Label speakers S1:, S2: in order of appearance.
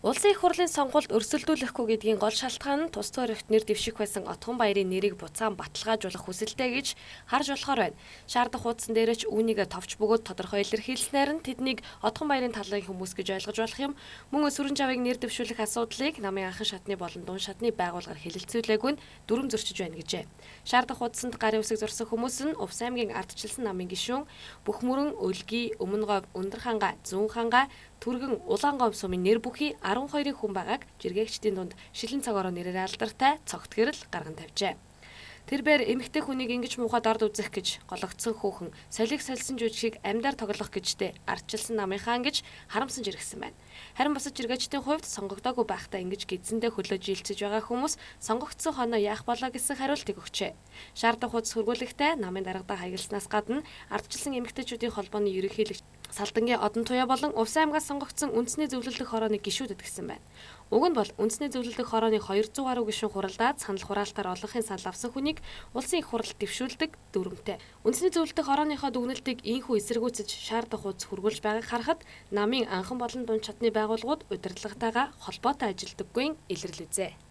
S1: Улсын их хурлын сонгуульд өрсөлдүүлэхгүй гэдгийн гол шалтгаан нь тус тойрогт нэр дэвших байсан Отгон баярын нэрийг буцаан баталгаажуулах хүсэлтэй гэж харж болохоор байна. Шаардах хуудсан дээр ч үүнийг товч бөгөөд тодорхой илэрхийлснээр нь тэднийг Отгон баярын талын хүмүүс гэж ойлгож болох юм. Мөн Сүрэн Жавыг нэр дэвшүүлэх асуудлыг намын анхан шатны болон дунд шатны байгууллагаар хэлэлцүүлээгүй нь дүрм зөрчиж байна гэжээ. Шаардах хуудсанд гарын үсэг зурсан хүмүүс нь Увс аймгийн ардчилсан намын гишүүн Бүхмөрөн, Өлгий, Өмнөговь, Өндөр-Ханга, Зүүн-Ханга, Түргэн, Улаангом сумын нэр бүхий 12 хүн байгааг жиргээгчдийн дунд шилэн цагаараа нэрээр алдартай цогт гэрэл гарган тавьжээ. Тэрээр эмэгтэй хүнийг ингэж муухайд орд үзэх гэж гологдсон хүүхэн солиг сольсон жүжигчийг амьдаар тоглох гэжтэй ардчилсан намынхаа гэж харамсаж иргсэн байна. Харин бусад жиргээгчдийн хувьд сонгогдоогүй байхдаа ингэж гидсэндээ хөлөө жилцэж байгаа хүмүүс сонгогдсон хоноо яах болоо гэсэн хариултыг өгчээ. Шаардах хуудас хүргүүлэхдээ намын дарагдаа хаягдсанаас гадна ардчилсан эмэгтэйчүүдийн холбооны ерөнхийлөгч Салдангийн Одон Туяа болон Увс аймгаас сонгогдсон үндэсний зөвлөлдөх хорооны гишүүд итгэсэн байна. Уг нь бол үндэсний зөвлөлдөх хорооны 200 гаруй гишүүн хуралдаад санал хураалтаар олонхын санал авсан хүнийг улсын их хурал дэвшүүлдэг дүрмтэй. Үндэсний зөвлөлдөх хорооныхоо дүгнэлтийг ийхүү эсэргүүцэж шаардах хуудас хүргүүлж байгааг харахад намын анхан болон дунд шатны байгууллагууд удирдлагатайгаа холбоотой ажилдаггүй илэрлэжээ.